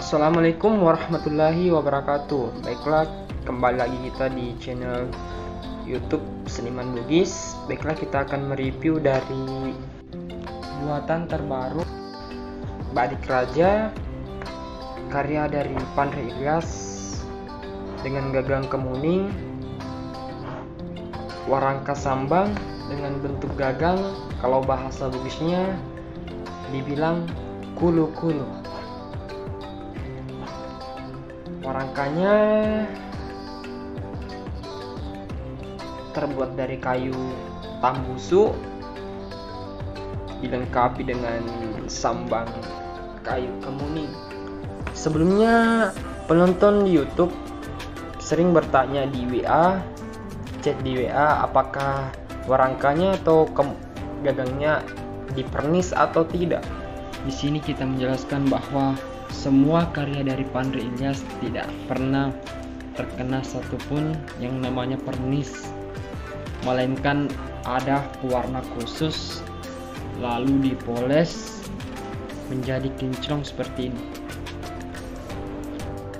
Assalamualaikum warahmatullahi wabarakatuh. Baiklah, kembali lagi kita di channel YouTube Seniman Bugis. Baiklah, kita akan mereview dari buatan terbaru Badik Raja karya dari Pandre Ilyas dengan gagang kemuning, warangka sambang dengan bentuk gagang. Kalau bahasa Bugisnya dibilang kulu-kulu. Warangkanya terbuat dari kayu tambusu, dilengkapi dengan sambang kayu kemuning. Sebelumnya penonton di YouTube sering bertanya di WA, chat di WA, apakah warangkanya atau gagangnya dipernis atau tidak. Di sini kita menjelaskan bahwa semua karya dari Pandre Ilyas tidak pernah terkena satupun yang namanya pernis, melainkan ada pewarna khusus lalu dipoles menjadi kinclong seperti ini.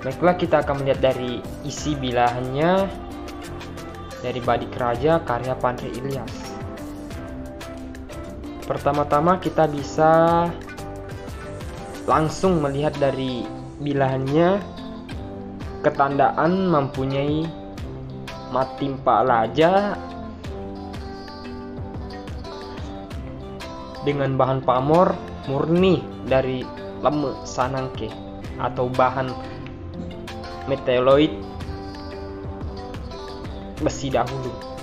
Baiklah, kita akan melihat dari isi bilahannya dari Badik Raja karya Pandre Ilyas. Pertama-tama kita bisa langsung melihat dari bilahannya, ketandaan mempunyai matimpa laja dengan bahan pamor murni dari leme sanangke atau bahan meteloid besi dahulu.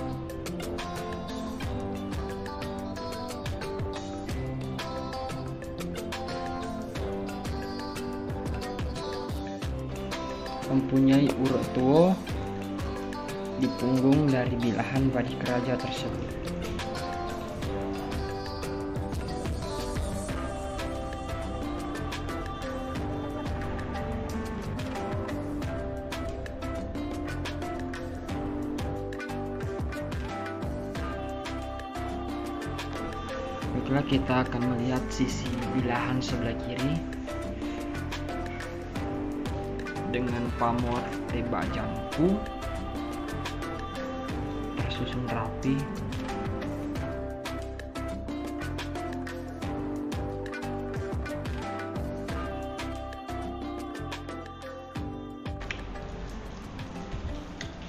Mempunyai urut tuo di punggung dari bilahan Badik Raja tersebut. Baiklah, kita akan melihat sisi bilahan sebelah kiri dengan pamor tebak jangku tersusun rapi.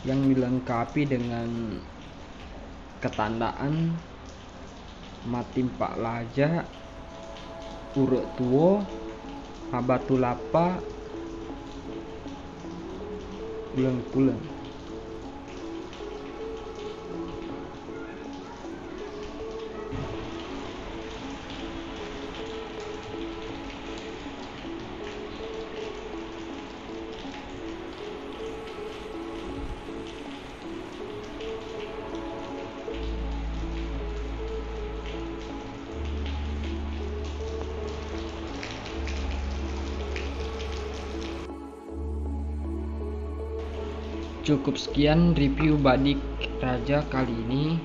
Yang dilengkapi dengan ketandaan matimpa laja, urut tuo, habatu lapa, pulang-pulang. Cukup sekian review Badik Raja kali ini.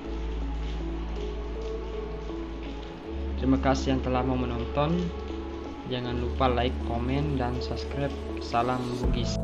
Terima kasih yang telah mau menonton. Jangan lupa like, komen, dan subscribe. Salam Bugis.